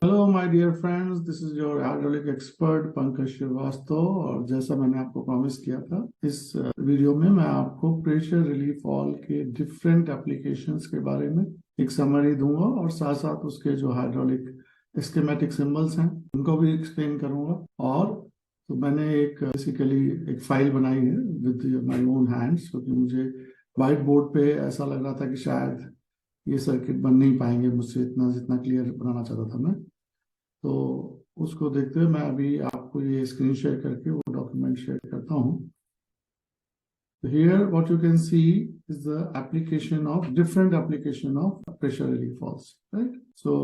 Hello my dear friends, this is your hydraulic expert Pankaj Srivastava. और जैसा मैंने आपको प्रॉमिस किया था, इस वीडियो में मैं आपको प्रेशर रिलीफ वॉल्व के डिफरेंट एप्लीकेशंस के बारे में एक समरी दूंगा और साथ साथ उसके जो हाइड्रोलिक स्कीमेटिक सिंबल्स हैं उनको भी एक्सप्लेन करूंगा। और तो मैंने एक बेसिकली एक फाइल बनाई है विद माय ओन हैंड्स, क्योंकि मुझे व्हाइट बोर्ड पे ऐसा लग रहा था कि शायद ये सर्किट बन नहीं पाएंगे मुझसे इतना जितना क्लियर बनाना चाहता था मैं। तो उसको देखते हुए मैं अभी आपको ये स्क्रीन शेयर करके वो डॉक्यूमेंट शेयर करता हूँ। Here what you can see is the application of different application of pressure relief valves, right? So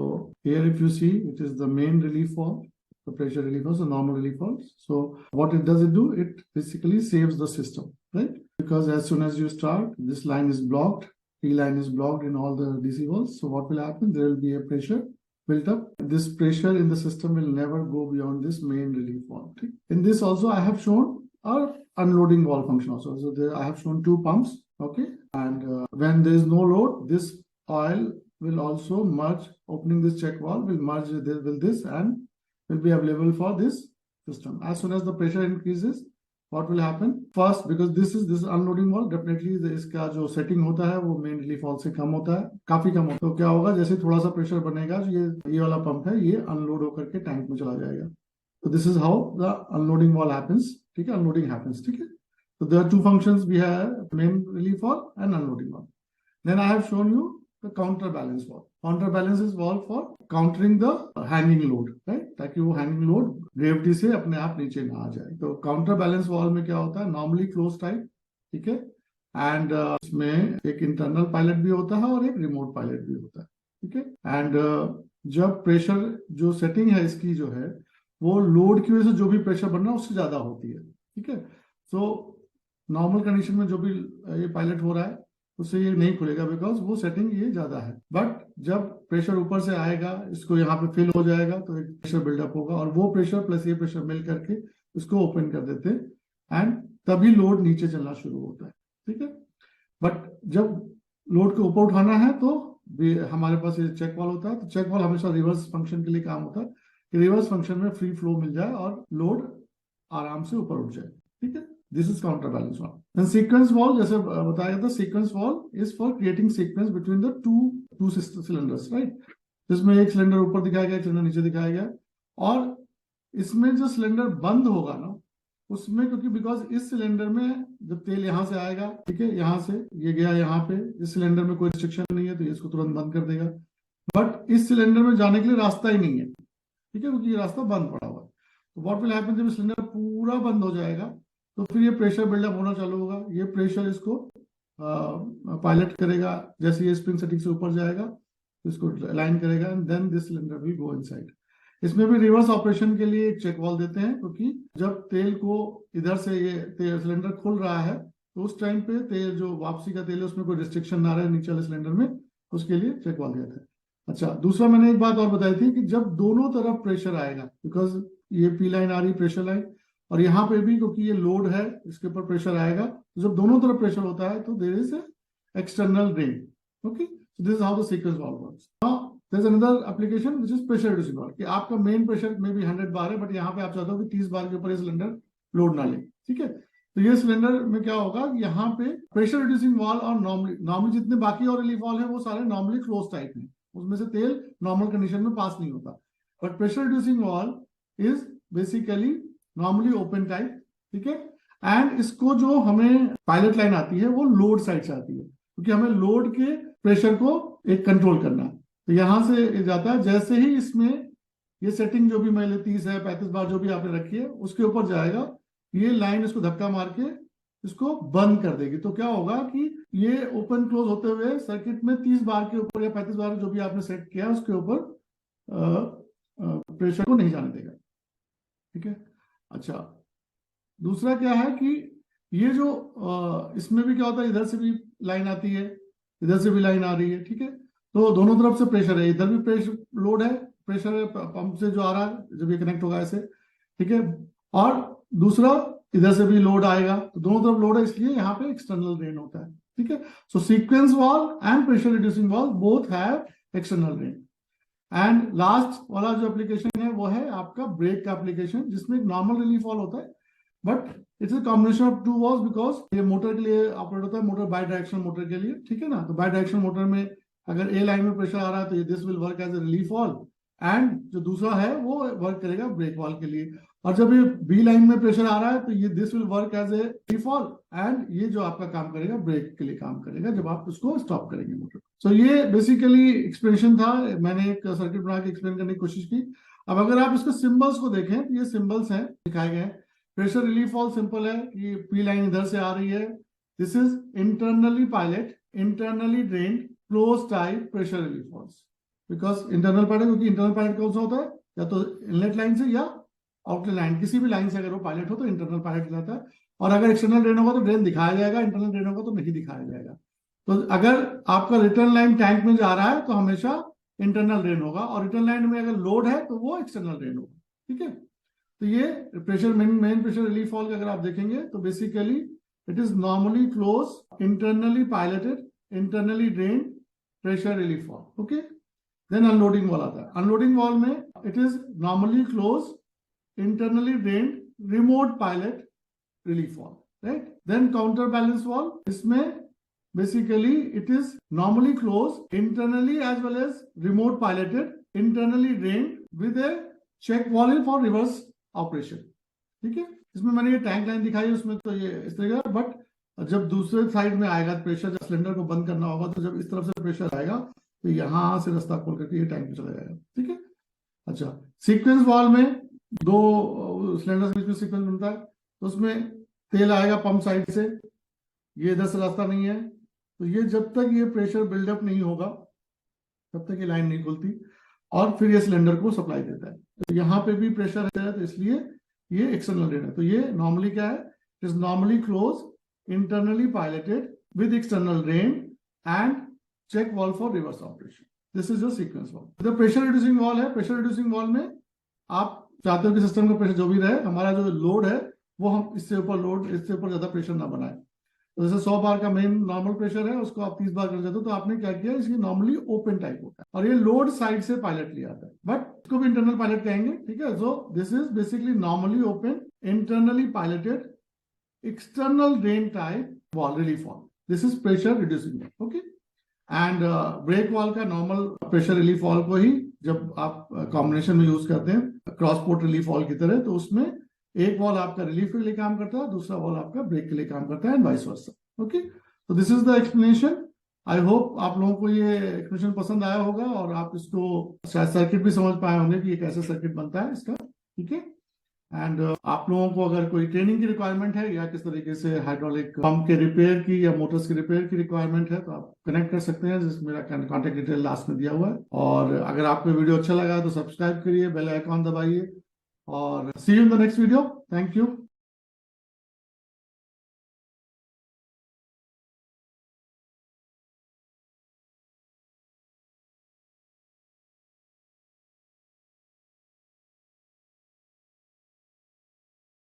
here if you see, it is the main relief valve, the pressure relief valve, the normal relief valve. So what it does, it do, it basically saves the system, right? Because as soon as you start, this line is blocked, P line is blocked in all the DC valves. So what will happen? There will be a pressure built up. This pressure in the system will never go beyond this main relief valve. In this also I have shown our unloading valve function also. So there I have shown two pumps, okay? And when there is no load, this oil will also merge, opening this check valve will merge with this and will be available for this system. As soon as the pressure increases, what will happen? First, because this unloading valve, definitely इसका जो setting होता है वो main relief valve से कम होता है, काफी कम होता है। तो क्या होगा, जैसे थोड़ा सा pressure बनेगा, ये वाला पंप है, ये unload होकर के टैंक में चला जाएगा। So this is how the unloading valve happens. ठीक है, unloading happens. ठीक है, so there are two functions we have: main relief valve and unloading valve. Then I have shown you the counterbalance valve. Counterbalance is valve for countering the hanging load, right? ताकि वो hanging load gravity से अपने आप नीचे ना आ जाए। तो counterbalance valve में क्या होता है? Normally closed type, ठीक है, एंड इसमें एक इंटरनल पायलट भी होता है और एक रिमोट पायलट भी होता है, ठीक है। एंड जब प्रेशर जो सेटिंग है इसकी जो है वो लोड की वजह से जो भी प्रेशर बनना है उससे ज्यादा होती है, ठीक है। सो नॉर्मल कंडीशन में जो भी ये पायलट हो रहा है उससे ये नहीं खुलेगा, बिकॉज वो सेटिंग ये ज्यादा है। बट जब प्रेशर ऊपर से आएगा, इसको यहाँ पे फिल हो जाएगा तो एक प्रेशर बिल्डअप होगा और वो प्रेशर प्लस ये प्रेशर मिल करके इसको ओपन कर देते हैं एंड तभी लोड नीचे चलना शुरू होता है, ठीक है। बट जब लोड को ऊपर उठाना है तो हमारे पास ये चेक वाल्व होता है। तो चेक वाल्व हमेशा रिवर्स फंक्शन के लिए काम होता है कि रिवर्स फंक्शन में फ्री फ्लो मिल जाए और लोड आराम से ऊपर उठ जाए, ठीक है। This is counter balance valve. And sequence valve, जैसे बताया था, sequence valve is for creating sequence between the two cylinders, right. जिसमें एक सिलेंडर ऊपर दिखाया गया, एक सिलेंडर नीचे दिखाया गया, और इसमें जो सिलेंडर बंद होगा ना उसमें, क्योंकि बिकॉज इस सिलेंडर में जब तेल यहां से आएगा, ठीक है, यहां से ये गया यहाँ पे, इस सिलेंडर में कोई रिस्ट्रिक्शन नहीं है तो ये इसको तुरंत बंद कर देगा। बट इस सिलेंडर में जाने के लिए रास्ता ही नहीं है, ठीक है, क्योंकि ये रास्ता बंद पड़ा हुआ है। तो व्हाट विल हैपन, जब सिलेंडर पूरा बंद हो जाएगा तो फिर ये प्रेशर बिल्डअप होना चालू होगा। ये प्रेशर इसको पायलट करेगा, जैसे ये स्प्रिंग सेटिंग से ऊपर जाएगा इसको अलाइन करेगा and then this cylinder will go inside. इसमें भी रिवर्स ऑपरेशन के लिए एक चेक वाल्व देते हैं, क्योंकि जब तेल को इधर से ये सिलेंडर खुल रहा है तो उस टाइम पे तेल जो वापसी का तेल है उसमें कोई रिस्ट्रिक्शन ना रहे नीचे वाले सिलेंडर में, उसके लिए चेक वाल्व दिया था। अच्छा, दूसरा मैंने एक बात और बताई थी कि जब दोनों तरफ प्रेशर आएगा, बिकॉज ये पी लाइन आ रही प्रेशर लाइन और यहाँ पे भी क्योंकि ये लोड है इसके ऊपर प्रेशर आएगा, तो जब दोनों तरफ प्रेशर होता है तो there is external drain, okay. So this is how the sequence valve works. Now there is another application which is pressure reducing valve, कि आपका मेन प्रेशर में भी 100 बार है, बट यहाँ पे आप चाहते हो कि 30 बार के ऊपर ये सिलेंडर लोड ना ले, ठीक है। तो ये सिलेंडर में क्या होगा, यहाँ पे प्रेशर रिड्यूसिंग वाल्व और नॉर्मली जितने बाकी और रिलीफ वाल्व है वो सारे नॉर्मली क्लोज टाइप है, उसमें से तेल नॉर्मल कंडीशन में पास नहीं होता। But pressure reducing valve is basically normally open type, ठीक है। एंड इसको जो हमें पायलट लाइन आती है वो लोड साइड से आती है, क्योंकि हमें लोड के प्रेशर को एक कंट्रोल करना है। तो यहां से जाता है, जैसे ही इसमें ये सेटिंग जो भी मान ली 30 है 35 बार जो भी आपने रखी है उसके ऊपर जाएगा, ये लाइन इसको धक्का मार के इसको बंद कर देगी। तो क्या होगा कि ये ओपन क्लोज होते हुए सर्किट में 30 बार के ऊपर या 35 बार जो भी आपने सेट किया उसके ऊपर प्रेशर को नहीं जाने देगा, ठीक है। अच्छा, दूसरा क्या है कि ये जो इसमें भी क्या होता है, इधर से भी लाइन आती है, इधर से भी लाइन आ रही है, ठीक है। तो दोनों तरफ से प्रेशर है, इधर भी प्रेशर लोड है, प्रेशर है पंप से जो आ रहा है जब ये कनेक्ट होगा ऐसे, ठीक है। और दूसरा इधर से भी लोड आएगा, तो दोनों तरफ लोड है, इसलिए यहाँ पे एक्सटर्नल ड्रेन होता है, ठीक है। So sequence valve and pressure reducing valve both have external drain. And last वाला जो एप्लीकेशन है वो है आपका ब्रेक का एप्लीकेशन, जिसमें एक नॉर्मल रिलीफ वॉल्व होता है, but it's a combination of two valves, because ये मोटर के लिए ऑपरेट होता है, मोटर बाई डायरेक्शन मोटर के लिए, ठीक है ना। तो बाई डायरेक्शन मोटर में अगर ए लाइन में प्रेशर आ रहा है तो this will work as a relief valve, and जो दूसरा है वो वर्क करेगा ब्रेक वॉल्व के लिए। और जब ये बी लाइन में प्रेशर आ रहा है तो ये this will work as a relief valve, and ये जो आपका काम करेगा ब्रेक के लिए काम करेगा जब आप उसको स्टॉप करेंगे मोटर। सो ये बेसिकली एक्सप्लेनेशन था, मैंने एक सर्किट बना के एक्सप्लेन करने की कोशिश की। अब अगर आप इसके सिंबल्स को देखें तो ये सिंबल्स हैं दिखाए गए हैं। प्रेशर रिलीफ वॉल्व सिंपल है कि पी लाइन इधर से आ रही है, this is internally pilot, internally drained, close type pressure relief valve. Because internal pilot, क्योंकि इंटरनल पायलट कौन सा होता है, या तो इनलेट लाइन से या आउटलेट लाइन, किसी भी लाइन से अगर वो पायलट हो तो इंटरनल पायलट कहलाता है। और अगर एक्सटर्नल ड्रेन होगा तो ड्रेन दिखाया जाएगा, इंटरनल ड्रेन होगा तो नहीं दिखाया जाएगा। तो अगर आपका रिटर्न लाइन टैंक में जा रहा है तो हमेशा इंटरनल ड्रेन होगा, और रिटर्न लाइन में अगर लोड है तो वो एक्सटर्नल ड्रेन होगा, ठीक है। तो ये pressure main pressure relief valve अगर आप देखेंगे तो basically it is normally close, internally piloted, internally drain pressure relief valve, okay. Then unloading valve आता है। अनलोडिंग वॉल्व में it is normally close, internally drained, remote pilot relief valve, right? Then counterbalance valve, इसमें basically it is normally closed, internally as well as remote piloted, internally drained with a check valve for reverse operation, ठीक है। इसमें मैंने ये tank line दिखाई, उसमें तो ये इस तरह का, बट जब दूसरे साइड में आएगा प्रेशर, जब सिलेंडर को बंद करना होगा तो जब इस तरफ से प्रेशर आएगा तो यहाँ से रास्ता खोल करके ये टैंक में चला जाएगा, ठीक है। अच्छा, सीक्वेंस वाल्व में दो सिलेंडर के बीच में सीक्वेंस बनता है, तो उसमें तेल आएगा पंप साइड से, ये इधर से रास्ता नहीं है, तो ये जब तक ये प्रेशर बिल्डअप नहीं होगा तब तक ये लाइन नहीं खुलती, और फिर ये सिलेंडर को सप्लाई देता है। तो यहाँ पे भी प्रेशर है, तो इसलिए ये एक्सटर्नल ड्रेन है। तो ये नॉर्मली क्या है, it is normally close, internally piloted with external drain and check valve for reverse operation. This is your sequence valve. The pressure reducing valve है, प्रेशर रिड्यूसिंग वॉल्व में आप चाहते हो कि सिस्टम का प्रेशर जो भी रहे, हमारा जो लोड है वो हम इससे ऊपर लोड, इससे ऊपर ज्यादा प्रेशर ना बनाए। तो जैसे 100 बार का मेन नॉर्मल प्रेशर है, उसको आप 30 बार कर देते हो, तो आपने क्या किया, इसकी नॉर्मली ओपन टाइप होता है, और ये लोड साइड से पायलट लिया आता है, बट इसको भी इंटरनल पायलट कहेंगे, ठीक है। So this is basically normally open, internally piloted, external drain type valve, relief valve. This is pressure reducing valve, okay. And brake valve का नॉर्मल प्रेशर रिलीफ वॉल्व को ही जब आप कॉम्बिनेशन में यूज करते हैं क्रॉस पोर्ट रिलीफ वॉल्व की तरह, तो उसमें एक वॉल्व आपका रिलीफ के लिए काम करता है, दूसरा वॉल्व आपका ब्रेक के लिए काम करता है, एंड वाइस वर्सा, ओके। तो this is the explanation. I hope आप लोगों को ये एक्सप्लेनेशन पसंद आया होगा, और आप इसको शायद सर्किट भी समझ पाए होंगे कि ये कैसे सर्किट बनता है इसका, ठीक है। एंड आप लोगों को अगर कोई ट्रेनिंग की रिक्वायरमेंट है, या किस तरीके से हाइड्रोलिक पंप के रिपेयर की या मोटर्स के रिपेयर की रिक्वायरमेंट है, तो आप कनेक्ट कर सकते हैं, जिसमें मेरा कॉन्टेक्ट डिटेल लास्ट में दिया हुआ है। और अगर आपको वीडियो अच्छा लगा तो सब्सक्राइब करिए, बेल आइकॉन दबाइए, और see you in the next video. Thank you.